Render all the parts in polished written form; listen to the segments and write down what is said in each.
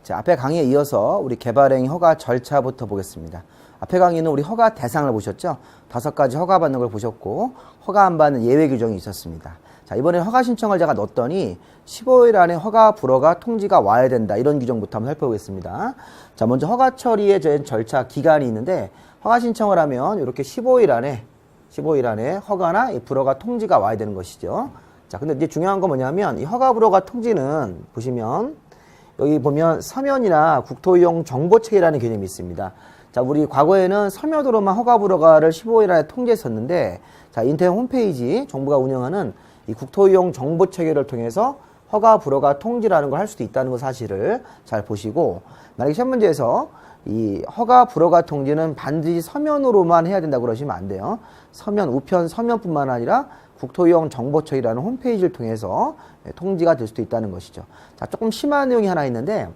자, 앞에 강의에 이어서 우리 개발행위 허가 절차부터 보겠습니다. 앞에 강의는 우리 허가 대상을 보셨죠? 5가지 허가 받는 걸 보셨고 허가 안 받는 예외 규정이 있었습니다. 자, 이번에 허가 신청을 제가 넣었더니 15일 안에 허가 불허가 통지가 와야 된다. 이런 규정부터 한번 살펴보겠습니다. 자, 먼저 허가 처리의 절차 기간이 있는데 허가 신청을 하면 이렇게 15일 안에 허가나 불허가 통지가 와야 되는 것이죠. 자, 근데 이제 중요한 건 뭐냐면 이 허가 불허가 통지는 보시면 여기 보면 서면이나 국토이용 정보체계라는 개념이 있습니다. 자, 우리 과거에는 서면으로만 허가 불허가를 15일 안에 통지했었는데, 자, 인터넷 홈페이지 정부가 운영하는 이 국토이용 정보체계를 통해서 허가 불허가 통지라는 걸 할 수도 있다는 거 사실을 잘 보시고, 만약에 시험 문제에서 이 허가 불허가 통지는 반드시 서면으로만 해야 된다고 그러시면 안 돼요. 서면, 우편, 서면뿐만 아니라 국토이용 정보처리라는 홈페이지를 통해서 통지가 될 수도 있다는 것이죠. 자, 조금 심한 내용이 하나 있는데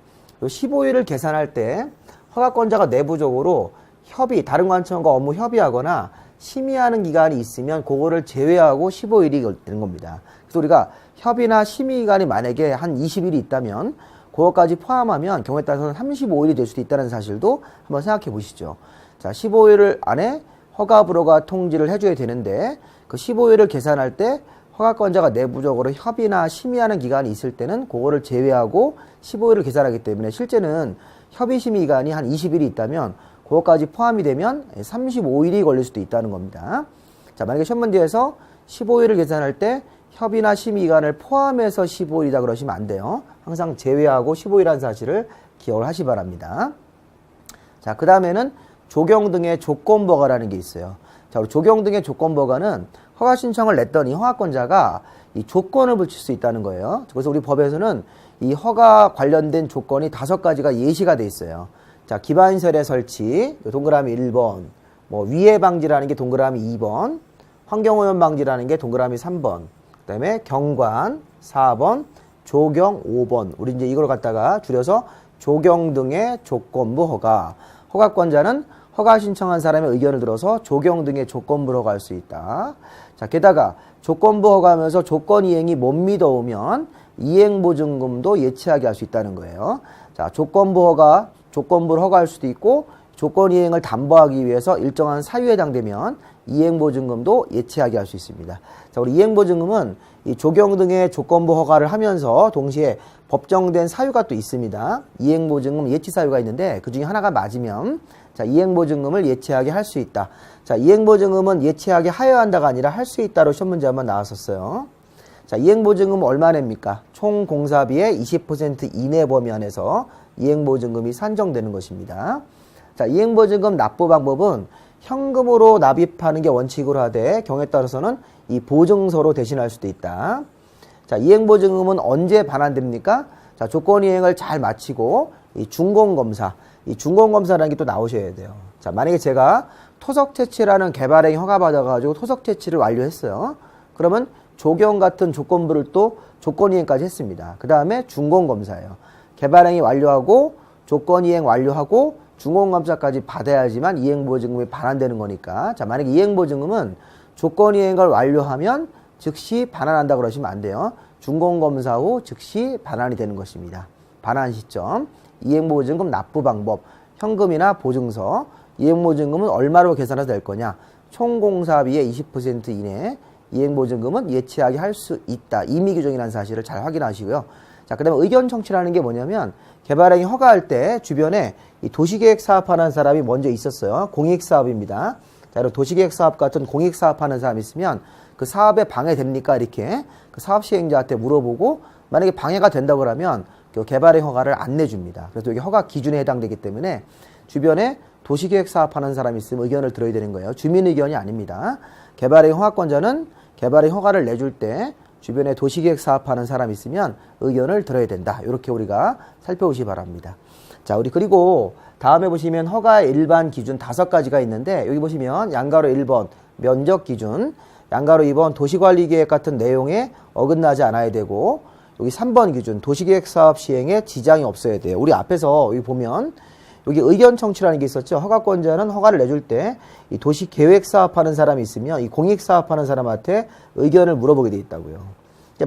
15일을 계산할 때 허가권자가 내부적으로 다른 관청과 업무 협의하거나 심의하는 기간이 있으면 그거를 제외하고 15일이 되는 겁니다. 그래서 우리가 협의나 심의 기간이 만약에 한 20일이 있다면 그것까지 포함하면 경우에 따라서는 35일이 될 수도 있다는 사실도 한번 생각해 보시죠. 자, 15일 안에 허가 불허가 통지를 해줘야 되는데 그 15일을 계산할 때 허가권자가 내부적으로 협의나 심의하는 기간이 있을 때는 그거를 제외하고 15일을 계산하기 때문에 실제는 협의 심의 기간이 한 20일이 있다면 그것까지 포함이 되면 35일이 걸릴 수도 있다는 겁니다. 자, 만약에 시험 문제에서 15일을 계산할 때 협의나 심의 기간을 포함해서 15일이다 그러시면 안 돼요. 항상 제외하고 15일이라는 사실을 기억을 하시 바랍니다. 자, 그 다음에는 조경 등의 조건부허가라는 게 있어요. 자, 우리 조경 등의 조건부허가는 허가 신청을 냈더니 허가권자가 이 조건을 붙일 수 있다는 거예요. 그래서 우리 법에서는 이 허가 관련된 조건이 5가지가 예시가 돼 있어요. 자, 기반시설의 설치, 동그라미 1번, 위해 방지라는 게 동그라미 2번, 환경오염 방지라는 게 동그라미 3번, 그 다음에 경관 4번, 조경 5번. 우리 이제 이걸 갖다가 줄여서 조경 등의 조건부 허가. 허가권자는 허가 신청한 사람의 의견을 들어서 조경 등의 조건부로 갈 수 있다. 자, 게다가 조건부 허가하면서 조건 이행이 못 미뤄오면 이행보증금도 예치하게 할 수 있다는 거예요. 자, 조건부를 허가할 수도 있고 조건 이행을 담보하기 위해서 일정한 사유에 해당되면 이행보증금도 예치하게 할 수 있습니다. 자, 우리 이행보증금은 이 조경 등의 조건부 허가를 하면서 동시에 법정된 사유가 또 있습니다. 이행보증금 예치 사유가 있는데 그 중에 하나가 맞으면 자, 이행보증금을 예치하게 할 수 있다. 자, 이행보증금은 예치하게 하여야 한다가 아니라 할 수 있다로 시험 문제 한번 나왔었어요. 자, 이행보증금은 얼마 냅니까? 총 공사비의 20% 이내 범위 안에서 이행보증금이 산정되는 것입니다. 자, 이행보증금 납부 방법은 현금으로 납입하는 게 원칙으로 하되 경우에 따라서는 이 보증서로 대신할 수도 있다. 자, 이행보증금은 언제 반환됩니까? 자, 조건 이행을 잘 마치고 이 준공검사라는 게 또 나오셔야 돼요. 자, 만약에 제가 토석채취라는 개발행위 허가받아가지고 토석채취를 완료했어요. 그러면 조경 같은 조건부를 또 조건 이행까지 했습니다. 그 다음에 준공검사예요. 개발행위 완료하고 조건 이행 완료하고 준공검사까지 받아야지만 이행보증금이 반환되는 거니까. 자, 만약에 이행보증금은 조건 이행을 완료하면 즉시 반환한다 그러시면 안 돼요. 준공검사 후 즉시 반환이 되는 것입니다. 반환 시점, 이행보증금 납부 방법, 현금이나 보증서. 이행보증금은 얼마로 계산해서 될 거냐? 총 공사비의 20% 이내 이행보증금은 예치하게 할 수 있다. 임의규정이라는 사실을 잘 확인하시고요. 자, 그 다음에 의견 청취라는 게 뭐냐면 개발행위 허가할 때 주변에 이 도시계획 사업하는 사람이 먼저 있었어요. 공익사업입니다. 자, 이런 도시계획 사업 같은 공익사업하는 사람이 있으면 그 사업에 방해됩니까? 이렇게 그 사업 시행자한테 물어보고 만약에 방해가 된다고 그러면 그 개발행위 허가를 안 내줍니다. 그래서 여기 허가 기준에 해당되기 때문에 주변에 도시계획 사업하는 사람이 있으면 의견을 들어야 되는 거예요. 주민 의견이 아닙니다. 개발행위 허가권자는 개발행위 허가를 내줄 때 주변에 도시계획 사업하는 사람이 있으면 의견을 들어야 된다. 이렇게 우리가 살펴보시기 바랍니다. 자, 우리 그리고 다음에 보시면 허가의 일반 기준 5가지가 있는데 여기 보시면 양가로 1번 면적 기준, 양가로 2번 도시관리계획 같은 내용에 어긋나지 않아야 되고 여기 3번 기준 도시계획 사업 시행에 지장이 없어야 돼요. 우리 앞에서 여기 보면 여기 의견 청취라는 게 있었죠. 허가권자는 허가를 내줄 때 이 도시 계획 사업하는 사람이 있으면 이 공익 사업하는 사람한테 의견을 물어보게 돼 있다고요.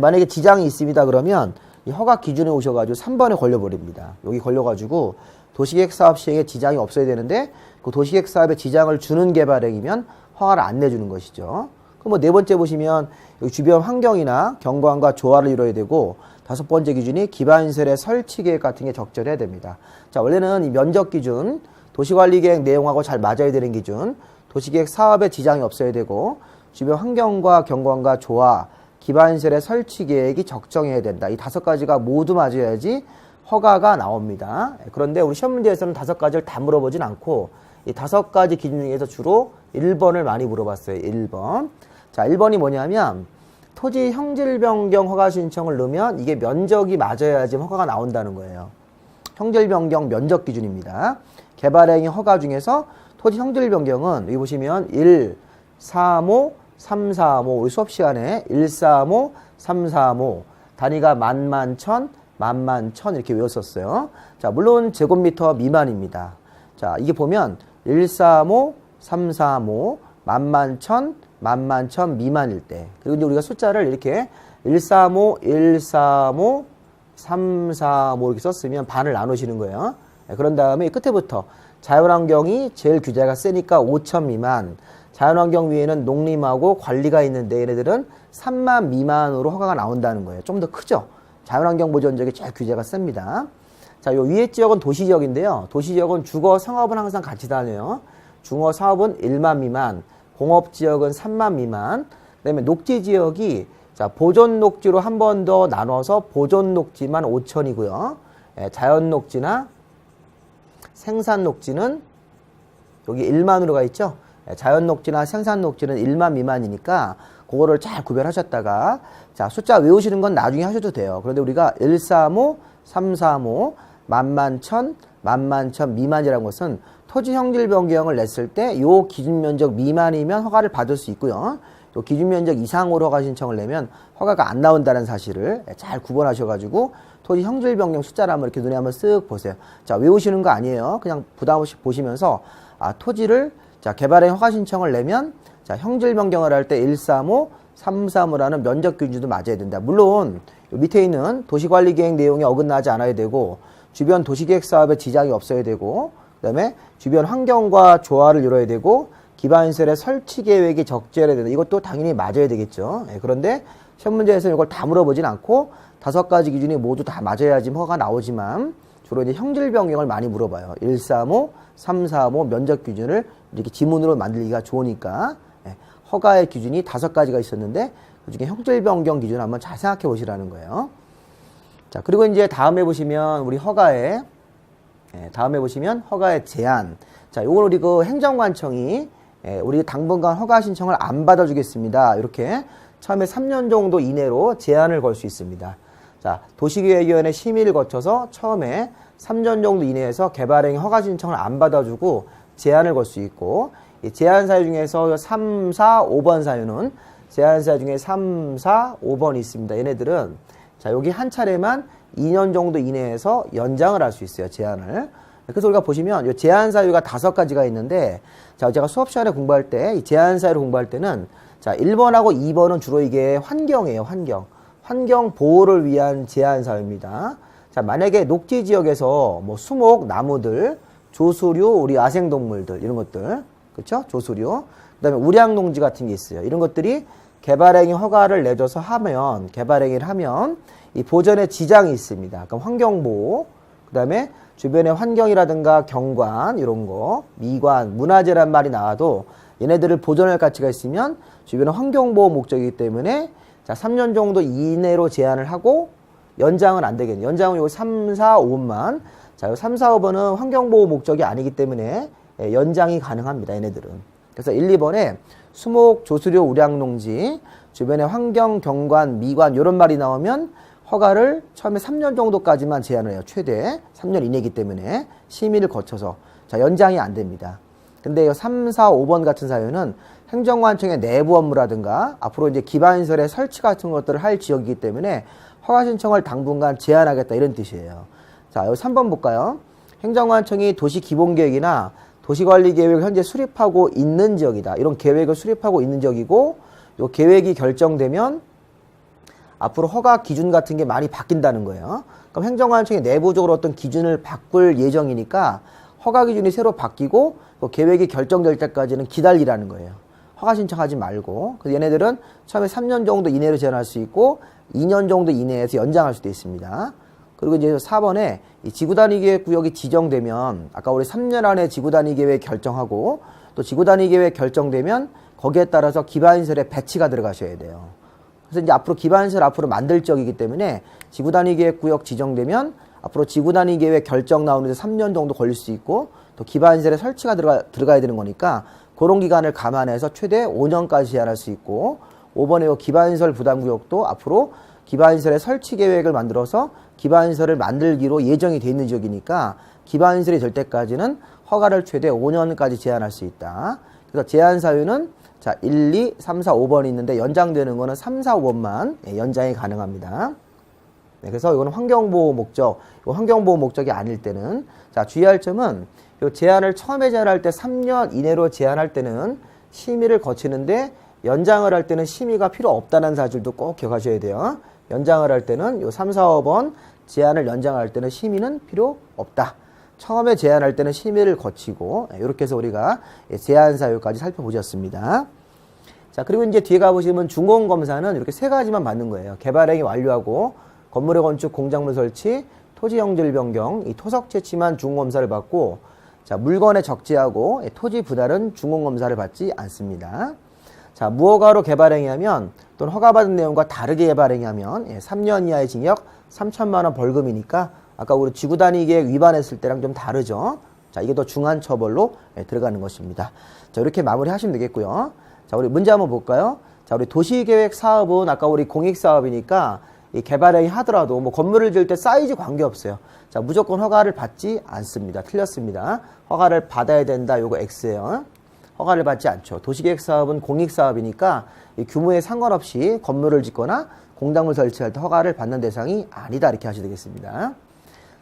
만약에 지장이 있습니다. 그러면 이 허가 기준에 오셔가지고 3번에 걸려버립니다. 여기 걸려가지고 도시계획 사업 시행에 지장이 없어야 되는데 그 도시계획 사업에 지장을 주는 개발행위면 허가를 안 내주는 것이죠. 그럼 뭐 네 번째 보시면 여기 주변 환경이나 경관과 조화를 이뤄야 되고 다섯 번째 기준이 기반시설의 설치 계획 같은 게 적절해야 됩니다. 자, 원래는 이 면적 기준, 도시관리계획 내용하고 잘 맞아야 되는 기준, 도시계획 사업에 지장이 없어야 되고 주변 환경과 경관과 조화, 기반시설의 설치 계획이 적정해야 된다. 이 다섯 가지가 모두 맞아야지 허가가 나옵니다. 그런데 우리 시험 문제에서는 다섯 가지를 다 물어보진 않고 이 다섯 가지 기준 중에서 주로 1번을 많이 물어봤어요. 1번. 자, 1번이 뭐냐면 토지 형질 변경 허가 신청을 넣으면 이게 면적이 맞아야지 허가가 나온다는 거예요. 형질 변경 면적 기준입니다. 개발행위 허가 중에서 토지 형질 변경은 여기 보시면 1, 3호, 3, 4호 우리 수업 시간에 1, 3호, 3, 4호 단위가 만만천, 만만천 이렇게 외웠었어요. 자, 물론 제곱미터 미만입니다. 자, 이게 보면 1, 3호, 3, 3호, 만만천, 만만천 미만일 때. 그리고 이제 우리가 숫자를 이렇게 1, 3호, 1, 3호, 3, 4호 이렇게 썼으면 반을 나누시는 거예요. 그런 다음에 끝에부터 자연환경이 제일 규제가 세니까 5천 미만. 자연환경 위에는 농림하고 관리가 있는데 얘네들은 3만 미만으로 허가가 나온다는 거예요. 좀 더 크죠? 자연환경 보존지역이 제일 규제가 셉니다. 자, 요 위에 지역은 도시지역인데요. 도시지역은 주거, 상업은 항상 같이 다녀요. 중어, 사업은 1만 미만, 공업지역은 3만 미만, 그 다음에 녹지지역이 자, 보존녹지로 한 번 더 나눠서 보존녹지만 5천이고요. 자연녹지나 생산녹지는 여기 1만으로 가 있죠. 자연녹지나 생산녹지는 1만 미만이니까 그거를 잘 구별하셨다가 자, 숫자 외우시는 건 나중에 하셔도 돼요. 그런데 우리가 1, 3호, 3, 3호, 만만천, 만만천 미만이라는 것은 토지 형질 변경을 냈을 때 요 기준 면적 미만이면 허가를 받을 수 있고요. 요 기준 면적 이상으로 허가 신청을 내면 허가가 안 나온다는 사실을 잘 구분하셔가지고 토지 형질 변경 숫자를 한번 이렇게 눈에 한번 쓱 보세요. 자, 외우시는 거 아니에요. 그냥 부담 없이 보시면서 아, 토지를 자, 개발행 허가 신청을 내면 자, 형질 변경을 할 때 1, 3호, 3, 3호라는 면적 기준도 맞아야 된다. 물론 밑에 있는 도시관리계획 내용에 어긋나지 않아야 되고 주변 도시계획 사업에 지장이 없어야 되고 그 다음에 주변 환경과 조화를 이뤄야 되고 기반시설의 설치 계획이 적절해야 된다. 이것도 당연히 맞아야 되겠죠. 그런데 시험 문제에서는 이걸 다 물어보진 않고 다섯 가지 기준이 모두 다 맞아야지 허가가 나오지만 주로 이제 형질 변경을 많이 물어봐요. 1, 3호, 3, 4호 면적 기준을 이렇게 지문으로 만들기가 좋으니까 허가의 기준이 다섯 가지가 있었는데 그중에 형질 변경 기준 한번 잘 생각해 보시라는 거예요. 자, 그리고 이제 다음에 보시면 우리 허가의 제한. 자, 요건 우리 그 행정관청이 우리 당분간 허가 신청을 안 받아주겠습니다. 이렇게 처음에 3년 정도 이내로 제한을 걸 수 있습니다. 자, 도시계획위원회 심의를 거쳐서 처음에 3년 정도 이내에서 개발행위 허가 신청을 안 받아주고 제한을 걸 수 있고 이 제한 사유 중에서 3, 4, 5번 사유는 제한 사유 중에 3, 4, 5번이 있습니다. 얘네들은 자, 여기 한 차례만 2년 정도 이내에서 연장을 할 수 있어요. 제한을. 그래서 우리가 보시면 이 제한 사유가 다섯 가지가 있는데 자, 제가 수업 시간에 공부할 때 이 제한 사유를 공부할 때는 자, 1번하고 2번은 주로 이게 환경이에요. 환경 보호를 위한 제한 사유입니다. 자, 만약에 녹지 지역에서 뭐 수목, 나무들, 조수류, 우리 야생동물들 이런 것들 그렇죠? 조수류. 그다음에 우량농지 같은 게 있어요. 이런 것들이 개발행위 허가를 내줘서 하면 개발행위를 하면 이 보전에 지장이 있습니다. 그럼 환경보호, 그다음에 주변의 환경이라든가 경관 이런 거, 미관, 문화재란 말이 나와도 얘네들을 보존할 가치가 있으면 주변의 환경보호 목적이기 때문에 자, 3년 정도 이내로 제한을 하고 연장은 안 되겠네요. 연장은 요거 3, 4, 5번만. 자, 요 3, 4, 5번은 환경보호 목적이 아니기 때문에 연장이 가능합니다. 얘네들은. 그래서 1, 2번에 수목, 조수료, 우량농지, 주변의 환경, 경관, 미관 이런 말이 나오면 허가를 처음에 3년 정도까지만 제한을 해요. 최대 3년 이내이기 때문에 심의를 거쳐서 자, 연장이 안 됩니다. 근데 3, 4, 5번 같은 사유는 행정관청의 내부 업무라든가 앞으로 이제 기반시설의 설치 같은 것들을 할 지역이기 때문에 허가 신청을 당분간 제한하겠다 이런 뜻이에요. 자, 여기 3번 볼까요? 행정관청이 도시기본계획이나 도시관리계획을 현재 수립하고 있는 지역이다. 이런 계획을 수립하고 있는 지역이고 이 계획이 결정되면 앞으로 허가 기준 같은 게 많이 바뀐다는 거예요. 그럼 행정관청이 내부적으로 어떤 기준을 바꿀 예정이니까 허가 기준이 새로 바뀌고 그 계획이 결정될 때까지는 기다리라는 거예요. 허가 신청하지 말고. 그래서 얘네들은 처음에 3년 정도 이내로 제한할 수 있고 2년 정도 이내에서 연장할 수도 있습니다. 그리고 이제 4번에 이 지구단위계획구역이 지정되면 아까 우리 3년 안에 지구단위계획 결정하고 또 지구단위계획 결정되면 거기에 따라서 기반시설에 배치가 들어가셔야 돼요. 그래서 이제 앞으로 기반시설 앞으로 만들 적이기 때문에 지구단위계획구역 지정되면 앞으로 지구단위계획 결정 나오는데 3년 정도 걸릴 수 있고 또 기반시설에 설치가 들어가야 되는 거니까 그런 기간을 감안해서 최대 5년까지 제한할 수 있고 5번에 기반시설 부담구역도 앞으로 기반시설의 설치 계획을 만들어서 기반시설을 만들기로 예정이 돼 있는 지역이니까 기반시설이 될 때까지는 허가를 최대 5년까지 제한할 수 있다. 그래서 제한 사유는 자 1, 2, 3, 4, 5번이 있는데 연장되는 거는 3, 4, 5번만 연장이 가능합니다. 네, 그래서 이거는 환경보호 목적, 환경보호 목적이 아닐 때는 자 주의할 점은 이 제한을 처음에 제한할 때 3년 이내로 제한할 때는 심의를 거치는데 연장을 할 때는 심의가 필요 없다는 사실도 꼭 기억하셔야 돼요. 연장을 할 때는 요 3, 4, 5번 제한을 연장할 때는 심의는 필요 없다. 처음에 제한할 때는 심의를 거치고 이렇게 해서 우리가 제한 사유까지 살펴보셨습니다. 자 그리고 이제 뒤에 가보시면 준공검사는 이렇게 세 가지만 받는 거예요. 개발행위 완료하고 건물의 건축, 공작물 설치, 토지 형질 변경, 이 토석 채취만 준공검사를 받고 자 물건의 적재하고 토지 분할은 준공검사를 받지 않습니다. 자 무허가로 개발행위하면 또는 허가받은 내용과 다르게 개발행위하면 3년 이하의 징역 3천만 원 벌금이니까 아까 우리 지구단위계획 위반했을 때랑 좀 다르죠. 자 이게 더 중한 처벌로 들어가는 것입니다. 자 이렇게 마무리 하시면 되겠고요. 자 우리 문제 한번 볼까요? 자 우리 도시계획 사업은 아까 우리 공익사업이니까 이 개발행위 하더라도 뭐 건물을 지을 때 사이즈 관계없어요. 자 무조건 허가를 받지 않습니다. 틀렸습니다. 허가를 받아야 된다. 요거 X예요. 허가를 받지 않죠. 도시계획 사업은 공익사업이니까 이 규모에 상관없이 건물을 짓거나 공작물 설치할 때 허가를 받는 대상이 아니다. 이렇게 하셔야 되겠습니다.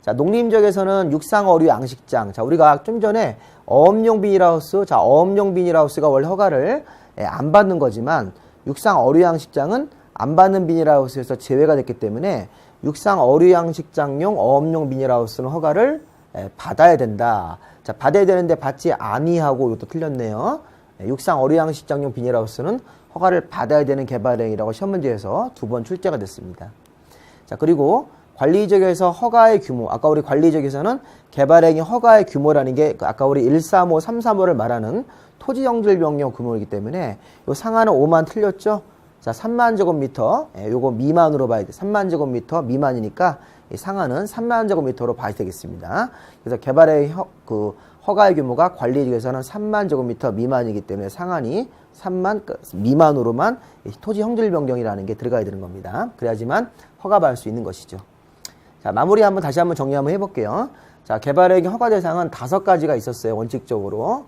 자, 농림지역에서는 육상, 어류, 양식장. 자, 우리가 좀 전에 어업용 비닐하우스, 자, 어업용 비닐하우스가 원래 허가를 안 받는 거지만 육상, 어류, 양식장은 안 받는 비닐하우스에서 제외가 됐기 때문에 육상, 어류, 양식장용, 어업용 비닐하우스는 허가를 받아야 된다. 자, 받아야 되는데 받지 아니하고 이것도 틀렸네요. 육상, 어류, 양식장용 비닐하우스는 허가를 받아야 되는 개발행위라고 시험 문제에서 2번 출제가 됐습니다. 자, 그리고 관리지역에서 허가의 규모, 아까 우리 관리지역에서는 개발행위 허가의 규모라는 게 아까 우리 135, 335를 말하는 토지 형질 변경 규모이기 때문에 요 상하는 5만 틀렸죠? 자, 3만 제곱미터, 요거 미만으로 봐야 돼. 3만 제곱미터 미만이니까 이 상하는 3만 제곱미터로 봐야 되겠습니다. 그래서 개발의 허가의 규모가 관리지역에서는 3만 제곱미터 미만이기 때문에 상한이 3만 미만으로만 토지 형질 변경이라는 게 들어가야 되는 겁니다. 그래야지만 허가받을 수 있는 것이죠. 자, 마무리 한번 다시 한번 정리 한번 해볼게요. 자, 개발행위 허가 대상은 5가지가 있었어요. 원칙적으로.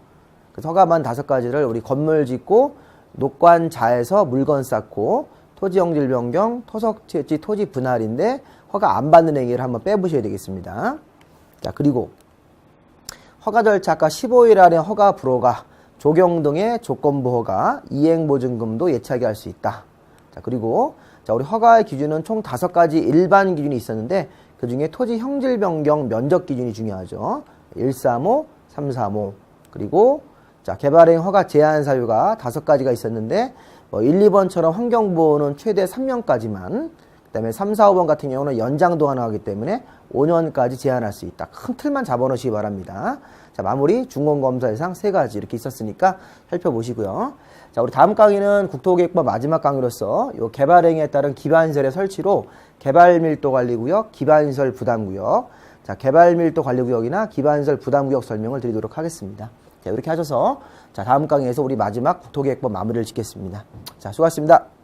그래서 허가만 5가지를 우리 건물 짓고 녹관자에서 물건 쌓고 토지 형질 변경, 토석 채취, 토지 분할인데 허가 안 받는 행위를 한번 빼보셔야 되겠습니다. 자, 그리고 허가 절차 아까 15일 안에 허가 불허가, 조경 등의 조건부 허가, 이행보증금도 예차하게 할 수 있다. 자, 그리고 자, 우리 허가의 기준은 총 5가지 일반 기준이 있었는데 그 중에 토지 형질 변경 면적 기준이 중요하죠. 135, 335. 그리고 자, 개발행 허가 제한 사유가 5가지가 있었는데 뭐 1, 2번처럼 환경보호는 최대 3년까지만, 그다음에 3, 4, 5번 같은 경우는 연장도 가능하기 때문에 5년까지 제한할 수 있다. 큰 틀만 잡아놓으시기 바랍니다. 자, 마무리 준공검사 예상 3가지 이렇게 있었으니까 살펴보시고요. 자, 우리 다음 강의는 국토계획법 마지막 강의로서 요 개발행위에 따른 기반시설의 설치로 개발밀도관리구역, 기반시설 부담구역, 자, 개발밀도관리구역이나 기반시설 부담구역 설명을 드리도록 하겠습니다. 자, 이렇게 하셔서 자, 다음 강의에서 우리 마지막 국토계획법 마무리를 짓겠습니다. 자, 수고하셨습니다.